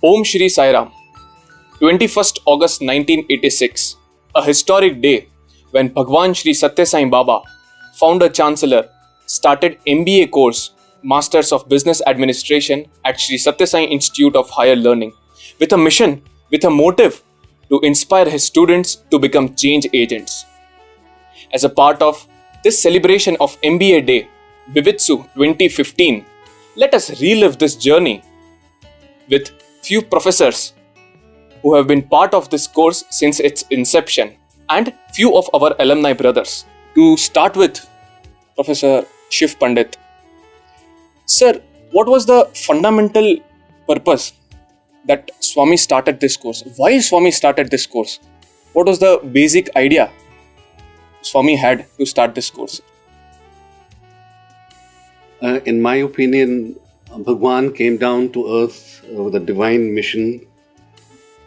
Om Shri Sai Ram. 21st August 1986, a historic day when Bhagwan Shri Sathya Sai Baba, founder chancellor, started MBA course, Masters of Business Administration at Shri Sathya Sai Institute of Higher Learning, with a mission, with a motive to inspire his students to become change agents. As a part of this celebration of MBA Day, Vivitsu 2015, let us relive this journey with few professors who have been part of this course since its inception and few of our alumni brothers. To start with, Professor Shiv Pandit. Sir, what was the fundamental purpose that Swami started this course? Why Swami started this course? What was the basic idea Swami had to start this course? In my opinion, Bhagwan came down to earth with a divine mission,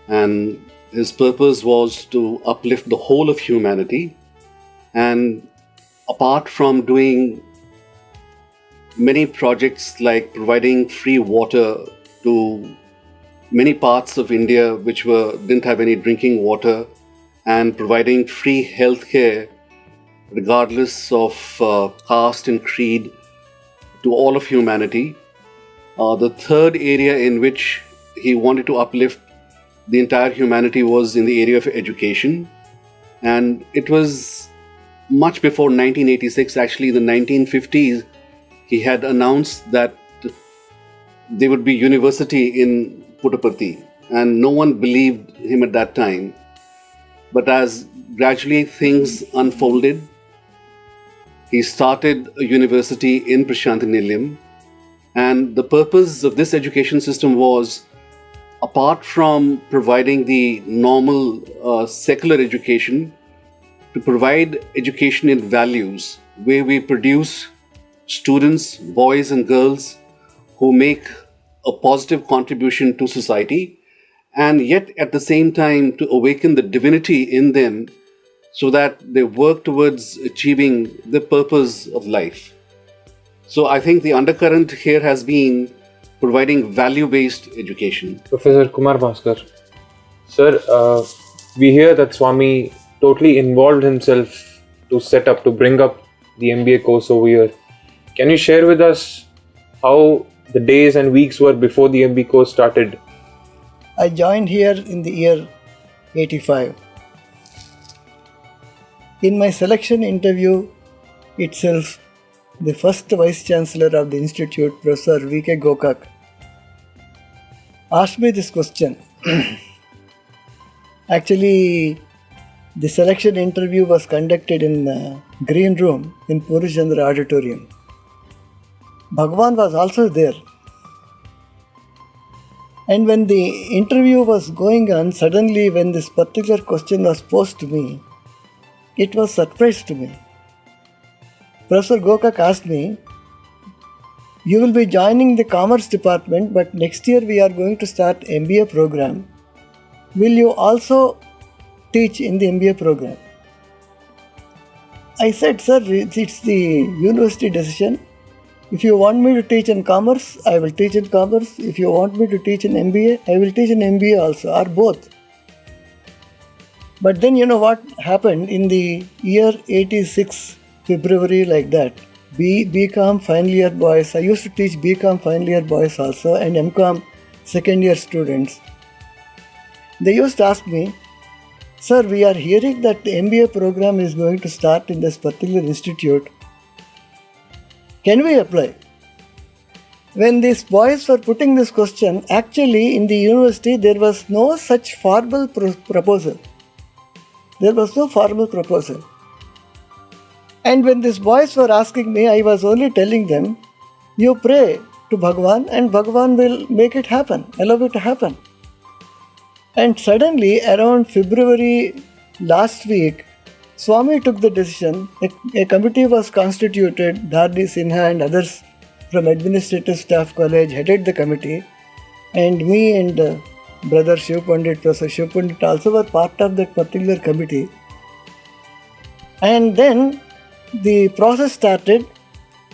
and his purpose was to uplift the whole of humanity. And apart from doing many projects like providing free water to many parts of India which didn't have any drinking water, and providing free healthcare regardless of caste and creed to all of humanity, the third area in which he wanted to uplift the entire humanity was in the area of education. And it was much before 1986, actually in the 1950s, he had announced that there would be university in Puttaparthi, and no one believed him at that time. But as gradually things unfolded, he started a university in Prashantinilayam, and the purpose of this education system was, apart from providing the normal secular education, to provide education in values, where we produce students, boys and girls, who make a positive contribution to society, and yet at the same time to awaken the divinity in them so that they work towards achieving the purpose of life. So I think the undercurrent here has been providing value-based education. Professor Kumar Bhaskar. Sir, we hear that Swami totally involved himself to bring up the MBA course over here. Can you share with us how the days and weeks were before the MBA course started? I joined here in the year 85. In my selection interview itself, the first Vice Chancellor of the Institute, Professor V.K. Gokak, asked me this question. Actually, the selection interview was conducted in Green Room in Purushandra Auditorium. Bhagwan was also there. And when the interview was going on, suddenly when this particular question was posed to me, it was a surprise to me. Professor Gokak asked me, "You will be joining the Commerce Department, but next year we are going to start MBA program. Will you also teach in the MBA program?" I said, "Sir, it's the university decision. If you want me to teach in commerce, I will teach in commerce. If you want me to teach in MBA, I will teach in MBA also, or both." But then you know what happened in the year 86, February, like that. BCom final year boys, I used to teach BCom final year boys also, and MCom second year students. They used to ask me, "Sir, we are hearing that the MBA program is going to start in this particular institute. Can we apply?" When these boys were putting this question, actually in the university there was no such formal proposal. There was no formal proposal. And when these boys were asking me, I was only telling them, "You pray to Bhagwan and Bhagwan will make it happen, allow it to happen." And suddenly around February last week, Swami took the decision. A committee was constituted. Dhardi Sinha and others from Administrative Staff College headed the committee, and me and Brother Shiv Pandit, Professor Shiv Pandit also were part of that particular committee. And then the process started.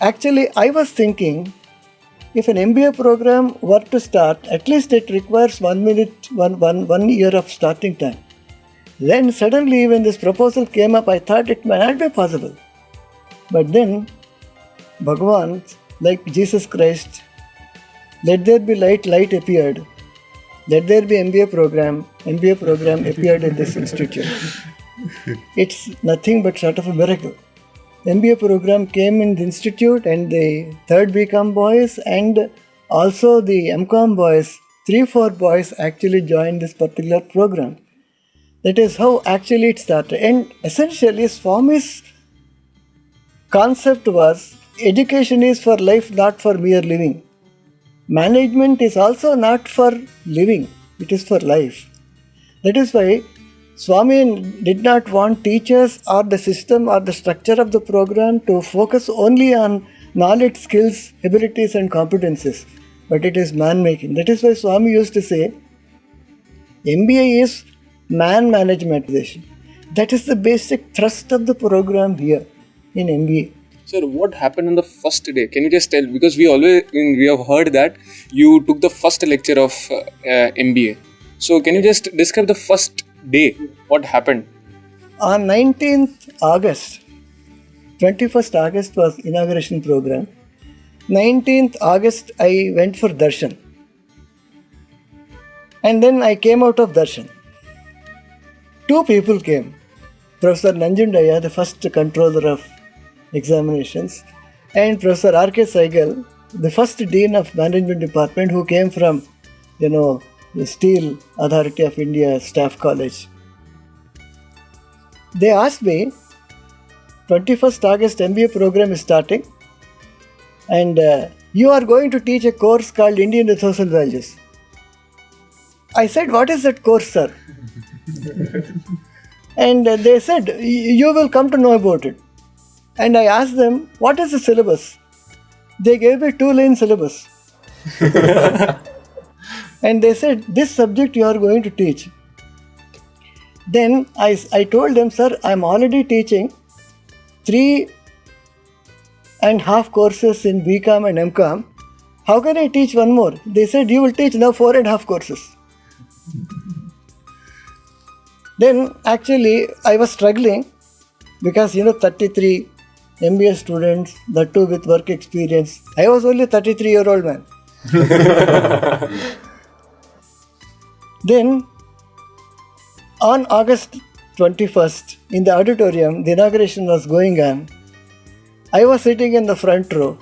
Actually, I was thinking if an MBA program were to start, at least it requires 1 year of starting time. Then suddenly when this proposal came up, I thought it might not be possible. But then Bhagavan, like Jesus Christ, let there be light, light appeared. Let there be MBA program appeared in this institute. It's nothing but sort of a miracle. MBA program came in the institute, and the third BCom boys and also the MCom boys, 3-4 boys actually joined this particular program. That is how actually it started. And essentially Swami's concept was education is for life, not for mere living. Management is also not for living, it is for life. That is why Swami did not want teachers or the system or the structure of the program to focus only on knowledge, skills, abilities and competencies, but it is man-making. That is why Swami used to say, MBA is man managementization. That is the basic thrust of the program here in MBA. Sir, what happened on the first day? Can you just tell? Because we have heard that you took the first lecture of MBA. So can you just describe the first day? What happened? On 19th August, 21st August was inauguration program. 19th August I went for darshan. And then I came out of darshan. 2 people came. Professor Nanjundaya, the first controller of examinations, and Professor R.K. Saigal, the first dean of management department, who came from, the Steel Authority of India Staff College. They asked me, 21st August MBA program is starting, and you are going to teach a course called Indian Ethos and Values. I said, what is that course, sir? And they said, you will come to know about it. And I asked them, what is the syllabus? They gave me 2-line syllabus. And they said, this subject you are going to teach. Then I told them, sir, I am already teaching 3.5 courses in BCom and MCom. How can I teach one more? They said, you will teach now 4.5 courses. Then actually I was struggling because 33 MBA students, that too with work experience. I was only a 33-year-old man. Then on August 21st in the auditorium, the inauguration was going on. I was sitting in the front row,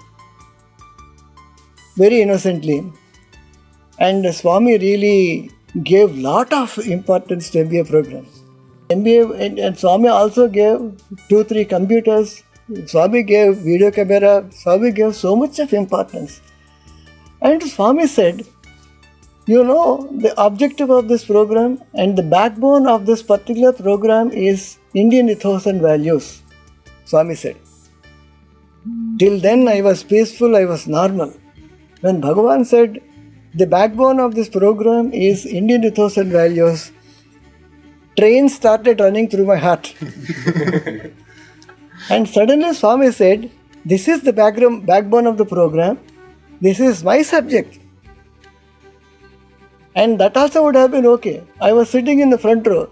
very innocently, and Swami really gave lot of importance to MBA programs. MBA and Swami also gave 2-3 computers. Swami gave video camera. Swami gave so much of importance. And Swami said, the objective of this program and the backbone of this particular program is Indian ethos and values, Swami said. Till then I was peaceful, I was normal. When Bhagavan said, the backbone of this program is Indian ethos and values, trains started running through my heart. And suddenly Swami said, this is the backbone of the program, this is my subject. And that also would have been okay. I was sitting in the front row.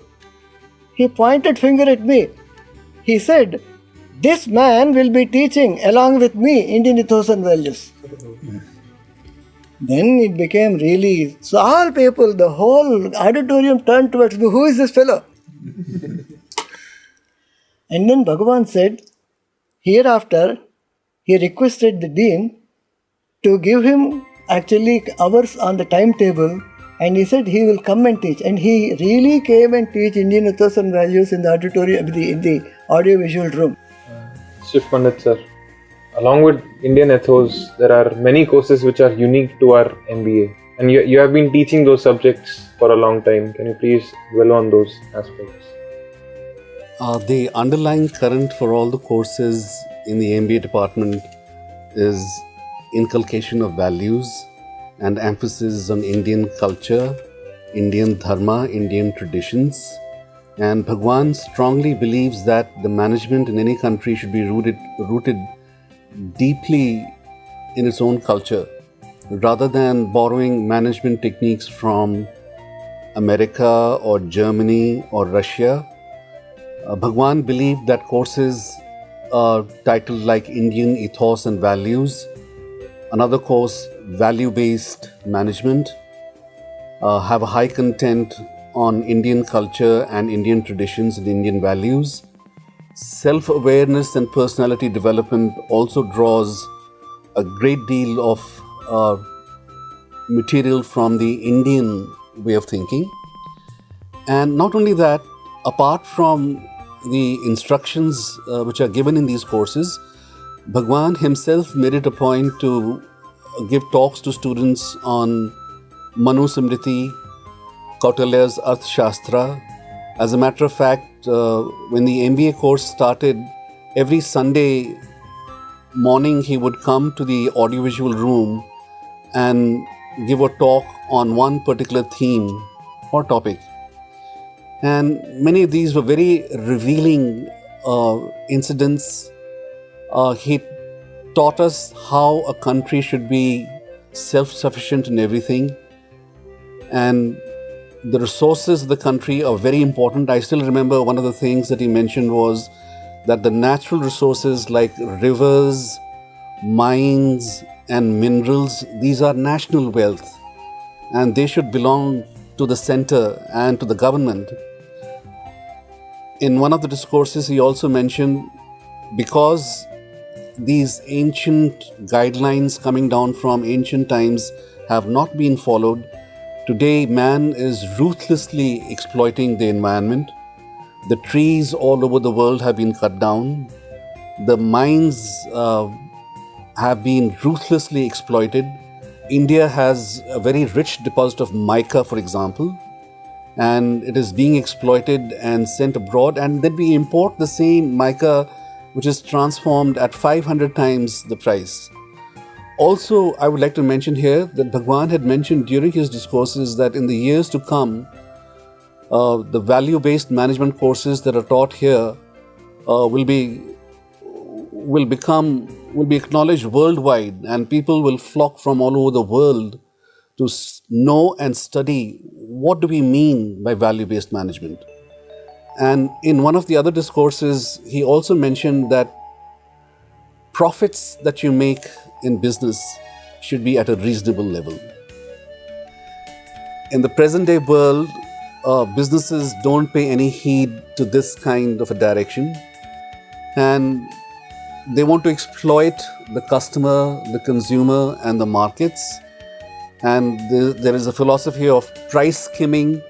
He pointed finger at me. He said, this man will be teaching along with me Indian ethos and values. Then it became really, so all people, the whole auditorium turned towards me, who is this fellow? And then Bhagavan said, hereafter, he requested the dean to give him actually hours on the timetable, and he said he will come and teach. And he really came and teach Indian ethos and values in the auditorium, in the audio-visual room. Shiv Pandit sir, along with Indian ethos, there are many courses which are unique to our MBA. And you have been teaching those subjects for a long time. Can you please dwell on those aspects? The underlying current for all the courses in the MBA department is inculcation of values and emphasis on Indian culture, Indian dharma, Indian traditions. And Bhagwan strongly believes that the management in any country should be rooted deeply in its own culture. rather than borrowing management techniques from America or Germany or Russia. Bhagwan believed that courses titled like Indian Ethos and Values, another course, Value-Based Management, have a high content on Indian culture and Indian traditions and Indian values. Self-awareness and personality development also draws a great deal of material from the Indian way of thinking. And not only that, apart from the instructions which are given in these courses, Bhagwan himself made it a point to give talks to students on Manu Smriti, Kautilya's Arthashastra. As a matter of fact, when the MBA course started, every Sunday morning he would come to the audiovisual room and give a talk on one particular theme or topic. And many of these were very revealing incidents. He taught us how a country should be self-sufficient in everything. And the resources of the country are very important. I still remember one of the things that he mentioned was that the natural resources like rivers, mines, and minerals, these are national wealth, and they should belong to the center and to the government. In one of the discourses, he also mentioned because these ancient guidelines coming down from ancient times have not been followed, today man is ruthlessly exploiting the environment. The trees all over the world have been cut down. The mines have been ruthlessly exploited. India has a very rich deposit of mica, for example, and it is being exploited and sent abroad. And then we import the same mica, which is transformed at 500 times the price. Also, I would like to mention here that Bhagwan had mentioned during his discourses that in the years to come, the value-based management courses that are taught here will be acknowledged worldwide, and people will flock from all over the world to know and study what do we mean by value-based management. And in one of the other discourses, he also mentioned that profits that you make in business should be at a reasonable level. In the present day world, businesses don't pay any heed to this kind of a direction, and they want to exploit the customer, the consumer, and the markets. And there is a philosophy of price skimming,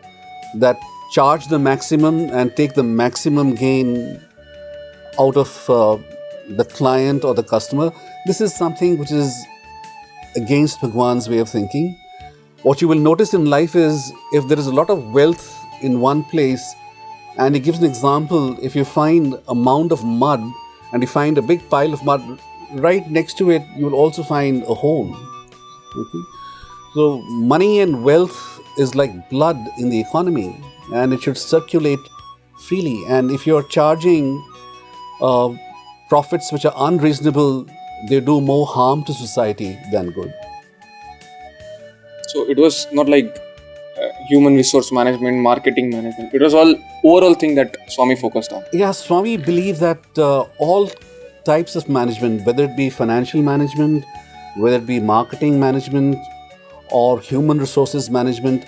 that charge the maximum and take the maximum gain out of the client or the customer. This is something which is against Bhagwan's way of thinking. What you will notice in life is if there is a lot of wealth in one place, and he gives an example, if you find a mound of mud and you find a big pile of mud, right next to it, you will also find a hole. Okay? So money and wealth is like blood in the economy, and it should circulate freely. And if you're charging profits which are unreasonable, they do more harm to society than good. So it was not like human resource management, marketing management. It was all overall thing that Swami focused on. Yeah, Swami believed that all types of management, whether it be financial management, whether it be marketing management, or human resources management,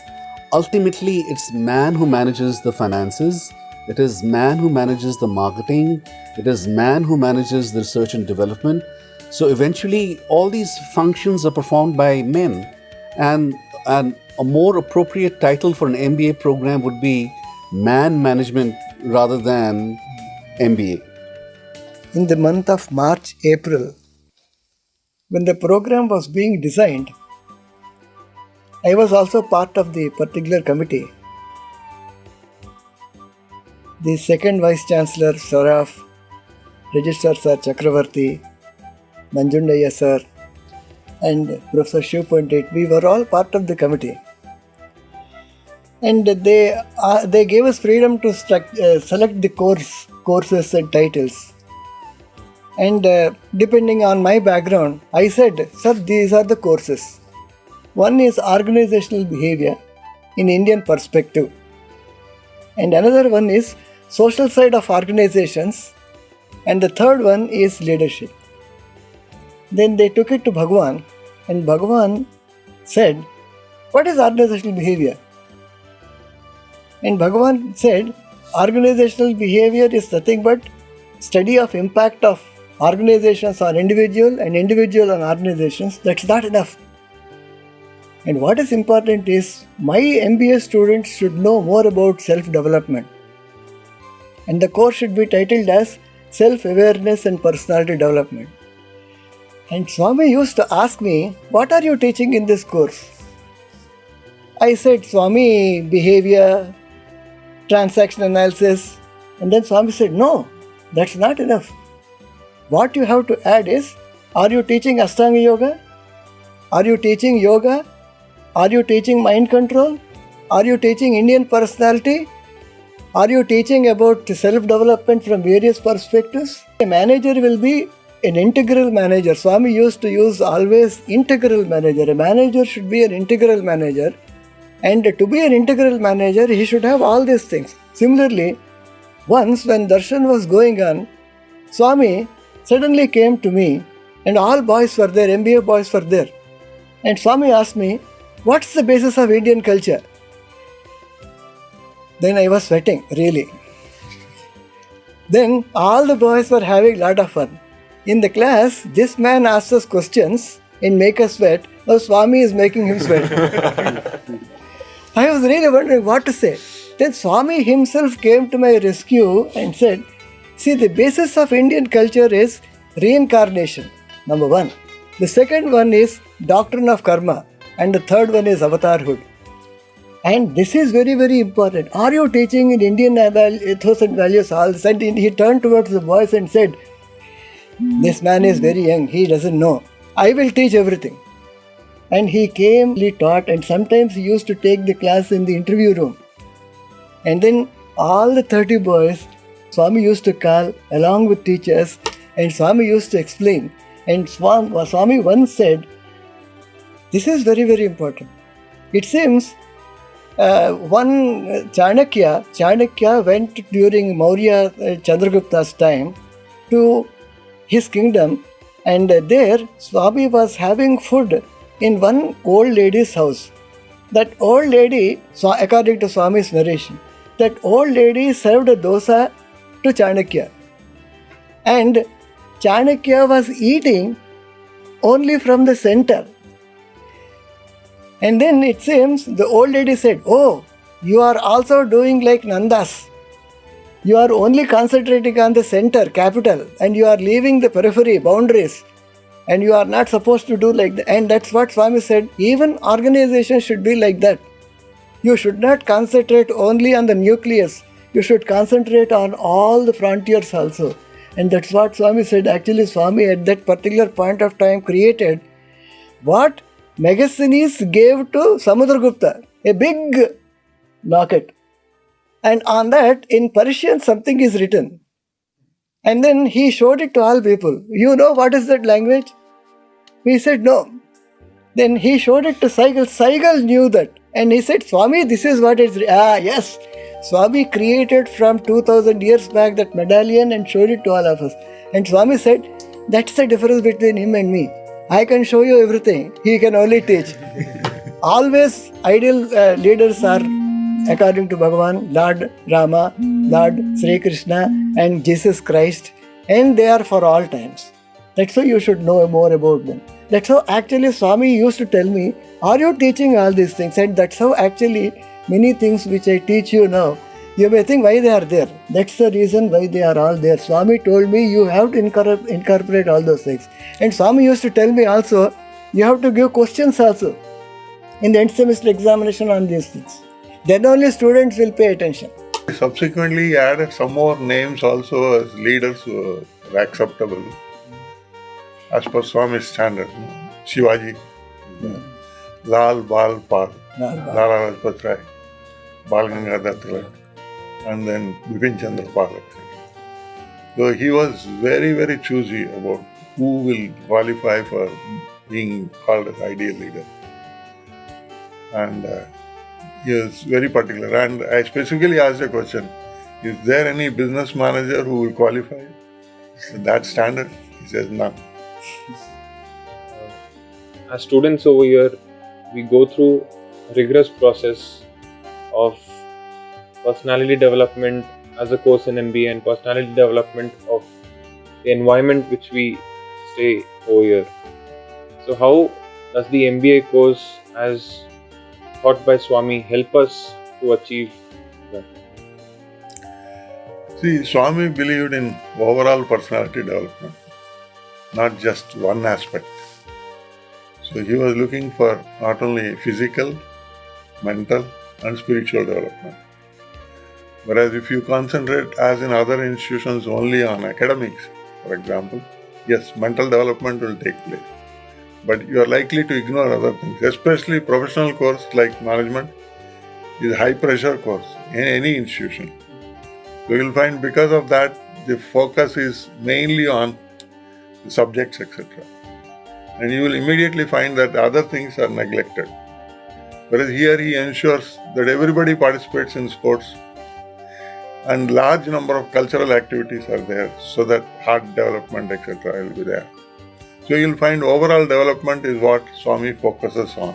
ultimately it's man who manages the finances, it is man who manages the marketing, it is man who manages the research and development. So eventually all these functions are performed by men, and a more appropriate title for an MBA program would be man management rather than MBA. In the month of March, April, when the program was being designed, I was also part of the particular committee. The second Vice Chancellor, Saraf, Registrar Sir Chakravarti, Nanjundaya Sir, and Professor Shiv Pandit, we were all part of the committee. And they gave us freedom to select the courses and titles. And depending on my background, I said, "Sir, these are the courses." One is organizational behavior in Indian perspective, and another one is social side of organizations, and the third one is leadership. Then they took it to Bhagwan, and Bhagwan said, "What is organizational behavior?" And Bhagwan said, organizational behavior is nothing but study of impact of organizations on individual and individual on organizations. That's not enough. And what is important is my MBA students should know more about self-development. And the course should be titled as Self-Awareness and Personality Development. And Swami used to ask me, "What are you teaching in this course?" I said, "Swami, behavior, transaction analysis." And then Swami said, "No, that's not enough. What you have to add is, are you teaching Ashtanga Yoga? Are you teaching yoga? Are you teaching mind control? Are you teaching Indian personality? Are you teaching about self-development from various perspectives?" A manager will be an integral manager. Swami used to use always integral manager. A manager should be an integral manager. And to be an integral manager, he should have all these things. Similarly, once when darshan was going on, Swami suddenly came to me and all boys were there, MBA boys were there. And Swami asked me, "What's the basis of Indian culture?" Then I was sweating, really. Then all the boys were having a lot of fun. In the class, this man asked us questions and make us sweat. Now Swami is making him sweat. I was really wondering what to say. Then Swami himself came to my rescue and said, "See, the basis of Indian culture is reincarnation, number one. The second one is doctrine of karma. And the third one is avatarhood. And this is very, very important. Are you teaching in Indian ethos and values all this?" And he turned towards the boys and said, "This man is very young. He doesn't know. I will teach everything." And he came, he taught, and sometimes he used to take the class in the interview room. And then all the 30 boys, Swami used to call along with teachers, and Swami used to explain. And Swami once said, this is very, very important. It seems one Chanakya went during Maurya Chandragupta's time to his kingdom, and there Swami was having food in one old lady's house. That old lady, according to Swami's narration, that old lady served a dosa to Chanakya. And Chanakya was eating only from the center. And then it seems the old lady said, "Oh, you are also doing like Nandas. You are only concentrating on the center, capital, and you are leaving the periphery, boundaries. And you are not supposed to do like that." And that's what Swami said. Even organizations should be like that. You should not concentrate only on the nucleus. You should concentrate on all the frontiers also. And that's what Swami said. Actually, Swami at that particular point of time created what Megasthenes gave to Samudragupta, a big locket. And on that, in Persian, something is written. And then he showed it to all people. "You know what is that language?" We said, "No." Then he showed it to Saigal. Saigal knew that. And he said, "Swami, this is what it's written." Ah, yes. Swami created from 2000 years back that medallion and showed it to all of us. And Swami said, "That's the difference between him and me. I can show you everything. He can only teach." Always ideal leaders are, according to Bhagavan, Lord Rama, Lord Sri Krishna and Jesus Christ, and they are for all times. That's why you should know more about them. That's how actually Swami used to tell me, "Are you teaching all these things?" And that's how actually many things which I teach you now, you may think why they are there. That's the reason why they are all there. Swami told me you have to incorporate all those things. And Swami used to tell me also, you have to give questions also in the end semester examination on these things. Then only students will pay attention. Subsequently, he added some more names also as leaders who were acceptable as per Swami's standard. Shivaji, Lal Bal Pal, Lala Rajpat Rai, Bal Gangadhar Tilak, and then Bipin Chandra Pal. So he was very, very choosy about who will qualify for being called as ideal leader. and he was very particular. And I specifically asked a question: is there any business manager who will qualify that standard? He says none. As students over here, we go through a rigorous process of personality development as a course in MBA and personality development of the environment which we stay over here. So how does the MBA course as taught by Swami help us to achieve that? See, Swami believed in overall personality development, not just one aspect. So he was looking for not only physical, mental and spiritual development. Whereas if you concentrate, as in other institutions, only on academics, for example, yes, mental development will take place. But you are likely to ignore other things, especially professional course like management is a high pressure course in any institution. So you will find because of that, the focus is mainly on the subjects, etc. And you will immediately find that other things are neglected. Whereas here he ensures that everybody participates in sports and large number of cultural activities are there so that heart development, etc. will be there. So you'll find overall development is what Swami focuses on.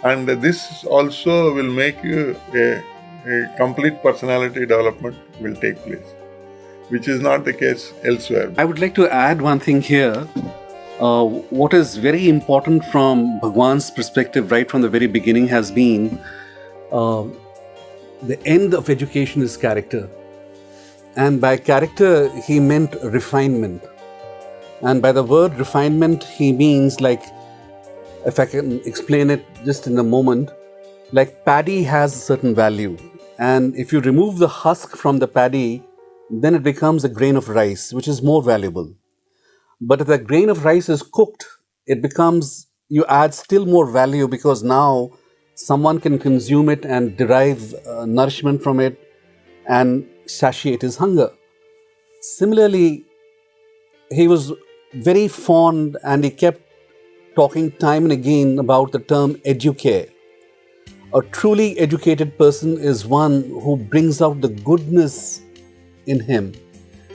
And this also will make you a complete personality development will take place, which is not the case elsewhere. I would like to add one thing here. What is very important from Bhagwan's perspective right from the very beginning has been the end of education is character. And by character, he meant refinement. And by the word refinement, he means, like, if I can explain it just in a moment, like paddy has a certain value. And if you remove the husk from the paddy, then it becomes a grain of rice, which is more valuable. But if the grain of rice is cooked, it becomes, you add still more value because now someone can consume it and derive nourishment from it and satiate his hunger. Similarly, he was very fond and he kept talking time and again about the term educare. A truly educated person is one who brings out the goodness in him.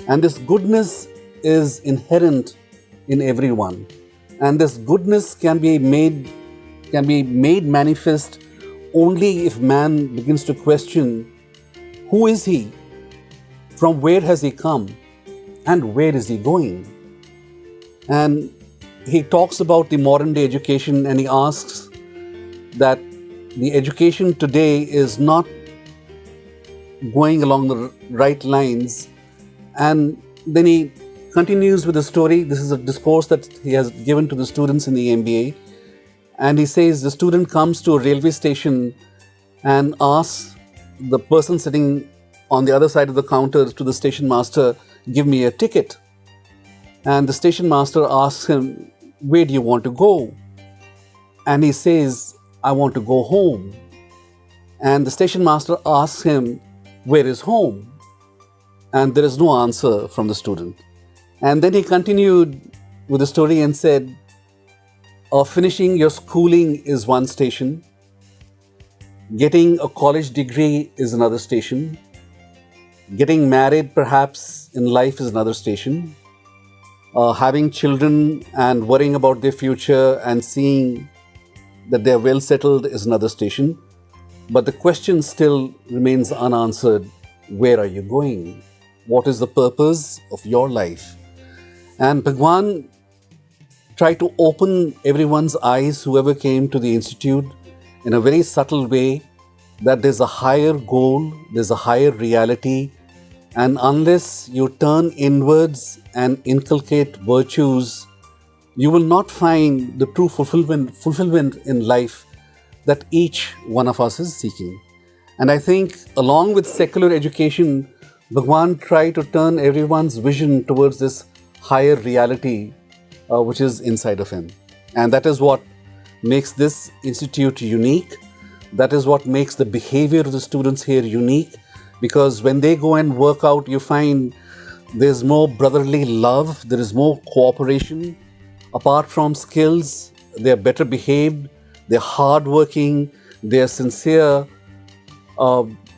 And this goodness is inherent in everyone. And this goodness can be made manifest only if man begins to question, who is he? From where has he come? And where is he going? And he talks about the modern day education and he asks that the education today is not going along the right lines. And then he continues with the story. This is a discourse that he has given to the students in the MBA. And he says the student comes to a railway station and asks the person sitting on the other side of the counter to the station master, give me a ticket. And the station master asks him, where do you want to go? And he says, I want to go home. And the station master asks him, where is home? And there is no answer from the student. And then he continued with the story and said, finishing your schooling is one station. Getting a college degree is another station. Getting married perhaps in life is another station. Having children and worrying about their future and seeing that they're well settled is another station. But the question still remains unanswered. Where are you going? What is the purpose of your life? And Bhagwan tried to open everyone's eyes, whoever came to the institute, in a very subtle way, that there's a higher goal, there's a higher reality, and unless you turn inwards and inculcate virtues, you will not find the true fulfillment in life that each one of us is seeking. And I think along with secular education, Bhagwan tried to turn everyone's vision towards this higher reality which is inside of him. And that is what makes this institute unique. That is what makes the behavior of the students here unique. Because when they go and work out, you find there's more brotherly love, there is more cooperation. Apart from skills, they are better behaved, they're hardworking, they're sincere.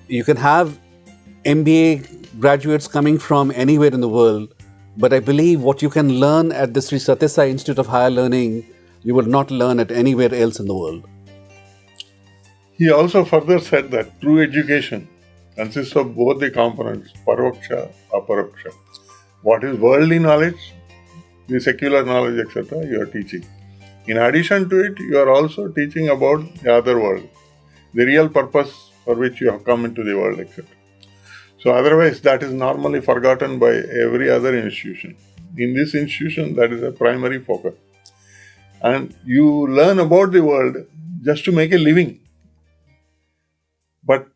You can have MBA graduates coming from anywhere in the world, but I believe what you can learn at the Sri Sathya Sai Institute of Higher Learning, you will not learn at anywhere else in the world. He also further said that true education consists of both the components, paroksha, aparoksha. What is worldly knowledge, the secular knowledge, etc., you are teaching. In addition to it, you are also teaching about the other world, the real purpose for which you have come into the world, etc. So otherwise, that is normally forgotten by every other institution. In this institution, that is a primary focus. And you learn about the world just to make a living. But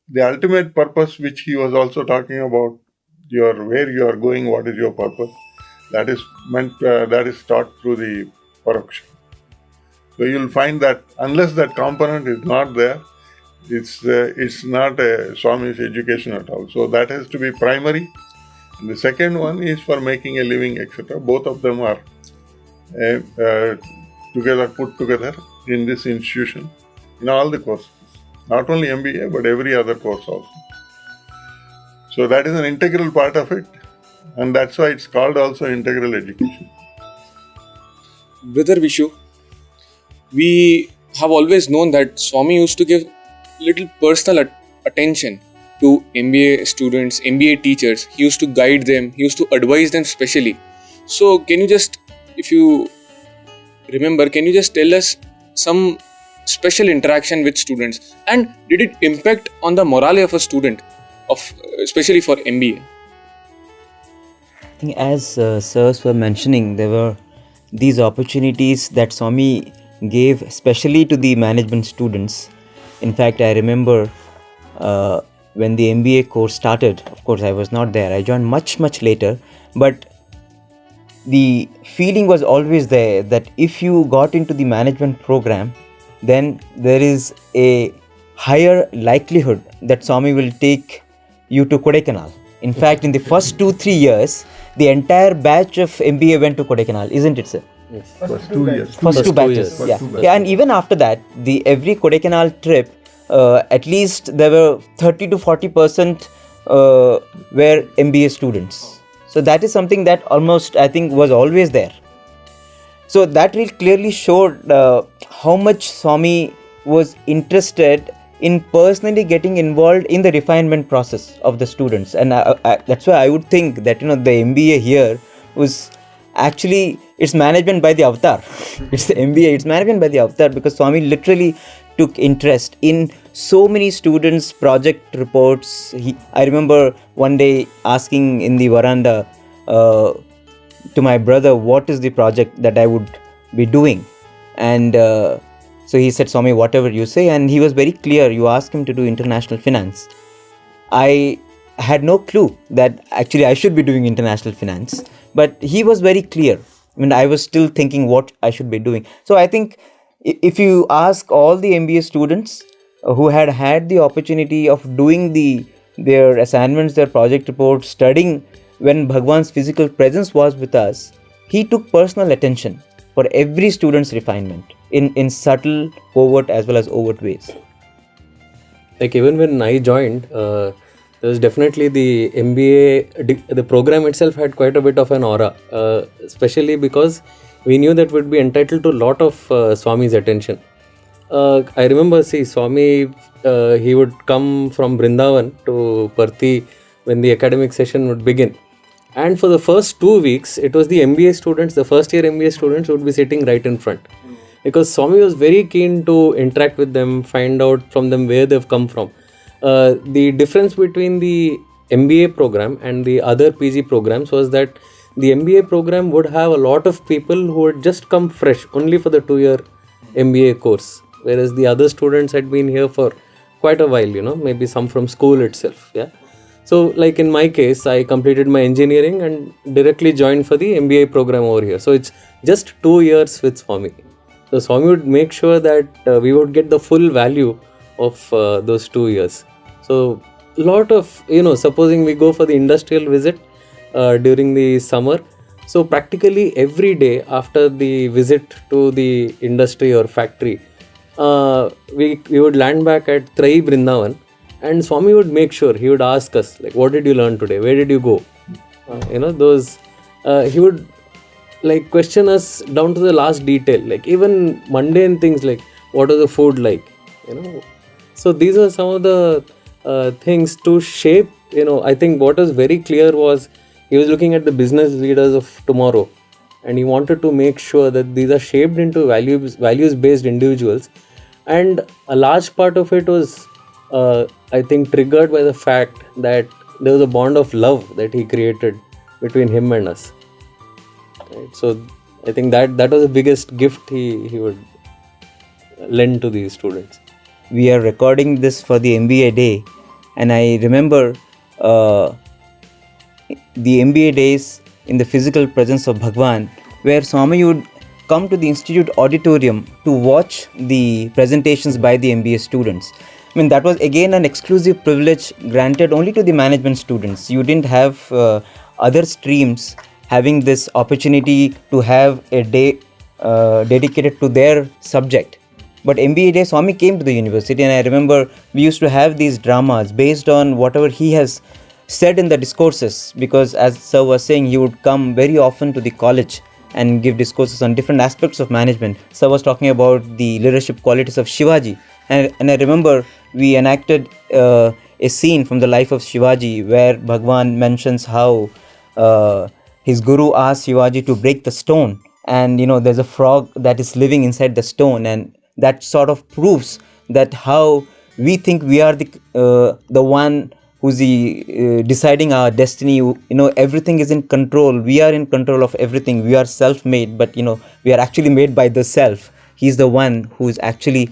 the ultimate purpose, which he was also talking about, where you are going, what is your purpose, that is taught through the paroksha. So you will find that unless that component is not there, it's not a Swami's education at all. So that has to be primary. And the second one is for making a living, etc. Both of them are put together in this institution, in all the courses. Not only MBA, but every other course also. So that is an integral part of it. And that's why it's called also integral education. Brother Vishu, we have always known that Swami used to give little personal attention to MBA students, MBA teachers. He used to guide them, he used to advise them specially. So can you just, if you remember, can you just tell us some special interaction with students, and did it impact on the morale of a student, especially for MBA? I think as sirs were mentioning, there were these opportunities that Swami gave especially to the management students. In fact, I remember when the MBA course started, of course I was not there, I joined much later, but the feeling was always there that if you got into the management program, then there is a higher likelihood that Swami will take you to Kodaikanal. In fact, in the first 2-3 years, the entire batch of MBA went to Kodaikanal, isn't it, sir? Yes. First 2 years. First two batches, yeah. Yeah, and even after that, every Kodaikanal trip, at least there were 30 to 40% were MBA students. So that is something that almost, I think, was always there. So that really clearly showed how much Swami was interested in personally getting involved in the refinement process of the students. And that's why I would think that, the MBA here was actually, it's management by the avatar. It's the MBA, it's management by the avatar, because Swami literally took interest in so many students' project reports. I remember one day asking in the veranda to my brother, what is the project that I would be doing? And so he said, Swami, whatever you say. And he was very clear. You asked him to do international finance. I had no clue that actually I should be doing international finance, but he was very clear. I mean, I was still thinking what I should be doing. So I think if you ask all the MBA students who had the opportunity of doing their assignments, their project reports, studying when Bhagwan's physical presence was with us, he took personal attention for every student's refinement in subtle, covert as well as overt ways. Like even when I joined, there was definitely the MBA, the program itself had quite a bit of an aura, especially because we knew that we'd be entitled to a lot of Swami's attention. I remember, Swami, he would come from Vrindavan to Parthi when the academic session would begin. And for the first 2 weeks, it was the MBA students, the first year MBA students would be sitting right in front. Because Swami was very keen to interact with them, find out from them where they've come from. The difference between the MBA program and the other PG programs was that the MBA program would have a lot of people who had just come fresh only for the 2-year MBA course, whereas the other students had been here for quite a while, maybe some from school itself. Yeah. So like in my case, I completed my engineering and directly joined for the MBA program over here. So it's just 2 years with Swami. So Swami would make sure that we would get the full value of those 2 years. So a lot of, supposing we go for the industrial visit during the summer. So practically every day after the visit to the industry or factory, we would land back at Trai Brindavan, and Swami would make sure, he would ask us, like, what did you learn today? Where did you go? He would like question us down to the last detail, like even mundane things like what was the food like, So these are some of the things to shape, I think what was very clear was he was looking at the business leaders of tomorrow, and he wanted to make sure that these are shaped into values based individuals. And a large part of it was, I think, triggered by the fact that there was a bond of love that he created between him and us. Right? So I think that was the biggest gift he would lend to these students. We are recording this for the MBA day, and I remember the MBA days in the physical presence of Bhagwan, where Swami would come to the institute auditorium to watch the presentations by the MBA students. I mean, that was again an exclusive privilege granted only to the management students. You didn't have other streams having this opportunity to have a day dedicated to their subject. But MBA day, Swami came to the university, and I remember we used to have these dramas based on whatever he has said in the discourses, because as Sir was saying, he would come very often to the college and give discourses on different aspects of management. Sir was talking about the leadership qualities of Shivaji, and I remember we enacted a scene from the life of Shivaji where Bhagwan mentions how his guru asked Shivaji to break the stone, and there's a frog that is living inside the stone, and that sort of proves that how we think we are the one who's deciding our destiny. Everything is in control. We are in control of everything. We are self-made, but we are actually made by the self. He's the one who is actually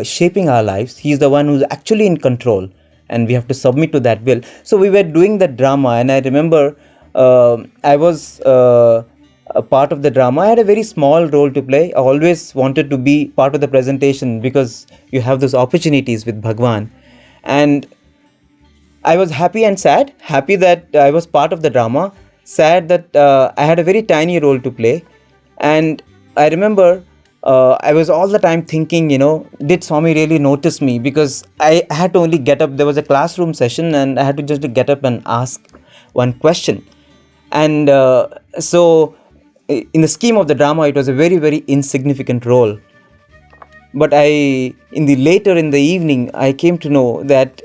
shaping our lives. He's the one who's actually in control, and we have to submit to that will. So we were doing the drama, and I remember I was a part of the drama. I had a very small role to play. I always wanted to be part of the presentation because you have those opportunities with Bhagwan. And I was happy and sad. Happy that I was part of the drama. Sad that I had a very tiny role to play. And I remember I was all the time thinking, did Swami really notice me? Because I had to only get up. There was a classroom session, and I had to just get up and ask one question. And so in the scheme of the drama, it was a very, very insignificant role. But later in the evening, I came to know that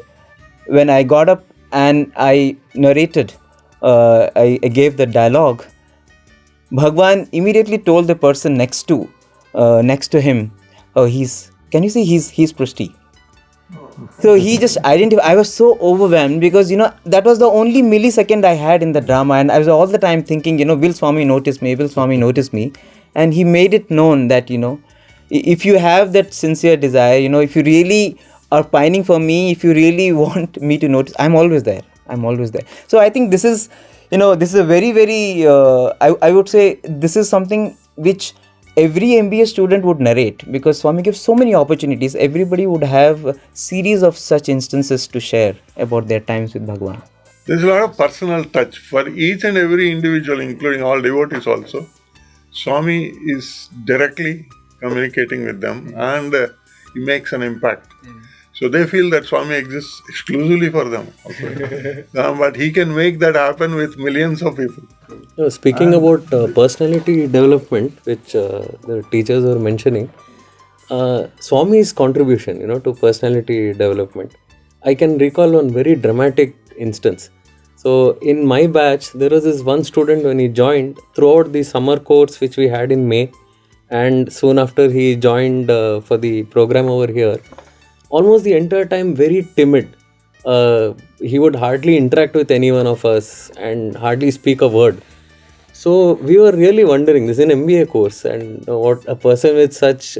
when I got up and I narrated, I gave the dialogue, Bhagwan immediately told the person next to him, "Oh, can you see he's Prishti?" So he just identified. I was so overwhelmed because that was the only millisecond I had in the drama, and I was all the time thinking, will Swami notice me? Will Swami notice me? And he made it known that if you have that sincere desire, if you really are pining for me, if you really want me to notice, I'm always there. So I think this is a very, very I would say this is something which every MBA student would narrate, because Swami gives so many opportunities. Everybody would have a series of such instances to share about their times with Bhagwan. There's a lot of personal touch for each and every individual, including all devotees also. Swami is directly communicating with them, and he makes an impact. So they feel that Swami exists exclusively for them. Okay. But he can make that happen with millions of people. Speaking about personality development, which the teachers were mentioning, Swami's contribution, to personality development, I can recall one very dramatic instance. So in my batch, there was this one student when he joined throughout the summer course which we had in May, and soon after he joined for the program over here. Almost the entire time very timid. He would hardly interact with any one of us and hardly speak a word. So we were really wondering, this is an MBA course, and what a person with such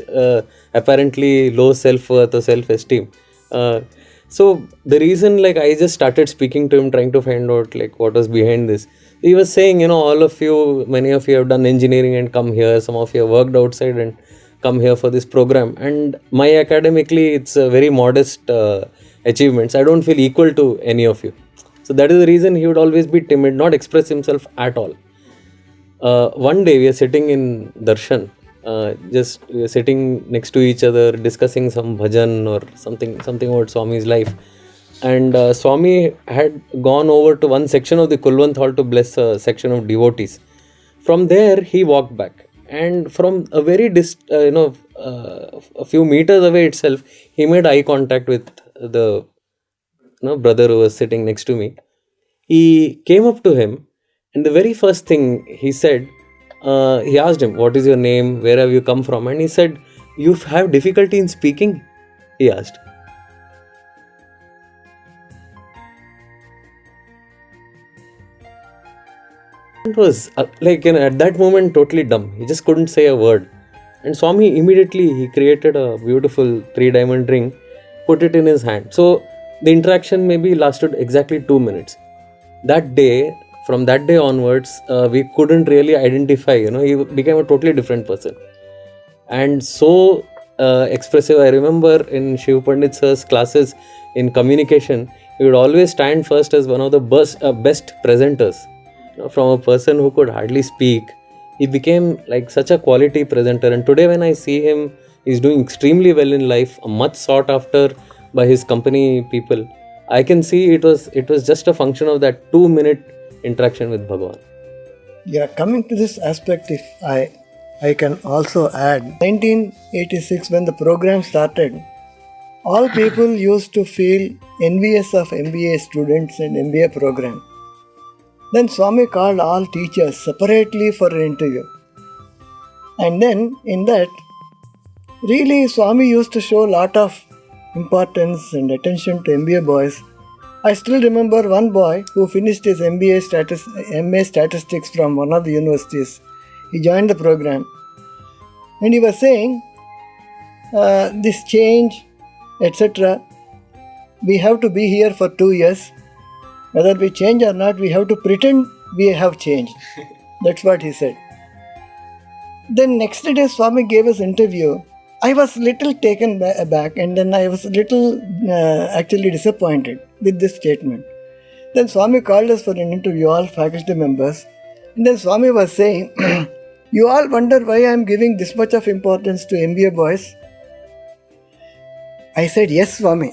apparently low self-worth or self-esteem. So the reason, I just started speaking to him, trying to find out what was behind this. He was saying, many of you have done engineering and come here. Some of you have worked outside and come here for this program, and my academically it's a very modest achievements. I don't feel equal to any of you. So that is the reason he would always be timid, not express himself at all. One day we are sitting in darshan, Just we were sitting next to each other, discussing some bhajan or something about Swami's life. And Swami had gone over to one section of the Kulwant Hall to bless a section of devotees. From there, he walked back, and from a very a few meters away itself, he made eye contact with the brother who was sitting next to me. He came up to him, and the very first thing he said, he asked him, "What is your name? Where have you come from?" And he said, "You have difficulty in speaking?" he asked. It was at that moment totally dumb. He just couldn't say a word. And Swami immediately he created a beautiful 3-diamond ring, put it in his hand. So the interaction maybe lasted exactly 2 minutes. From that day onwards, we couldn't really identify. He became a totally different person, and so expressive. I remember in Shiv Pandit sir's classes in communication, he would always stand first as one of the best presenters. From a person who could hardly speak, he became like such a quality presenter. And today when I see him, he's doing extremely well in life, much sought after by his company people. I can see it was just a function of that 2-minute interaction with Bhagavan. Yeah, coming to this aspect, if I can also add, 1986 when the program started, all people used to feel envious of MBA students and MBA program. Then Swami called all teachers separately for an interview. And then in that, really Swami used to show a lot of importance and attention to MBA boys. I still remember one boy who finished his MA statistics from one of the universities. He joined the program. And he was saying, this change, etc., we have to be here for 2 years. Whether we change or not, we have to pretend we have changed. That's what he said. Then next day Swami gave us interview. I was little taken aback, and then I was little actually disappointed with this statement. Then Swami called us for an interview, all faculty members. And then Swami was saying, you all wonder why I am giving this much of importance to MBA boys? I said, yes, Swami.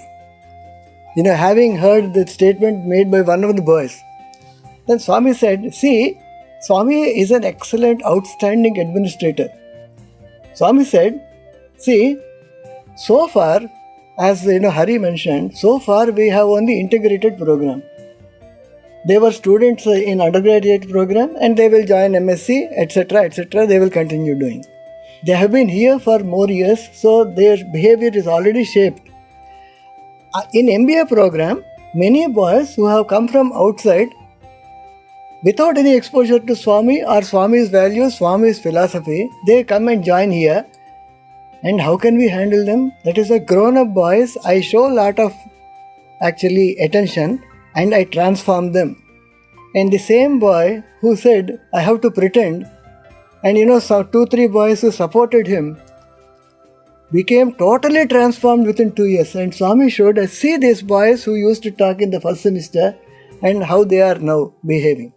Having heard the statement made by one of the boys. Then Swami said, see, Swami is an excellent, outstanding administrator. Swami said, see, so far, as Hari mentioned, so far we have only integrated program. They were students in undergraduate program and they will join MSc, etc., etc. They will continue doing. They have been here for more years, so their behavior is already shaped. In MBA program, many boys who have come from outside without any exposure to Swami or Swami's values, Swami's philosophy, they come and join here. And how can we handle them? That is why grown-up boys, I show a lot of actually attention and I transform them. And the same boy who said, I have to pretend, and some 2-3 boys who supported him, became totally transformed within 2 years. And Swami showed us, see these boys who used to talk in the first semester and how they are now behaving.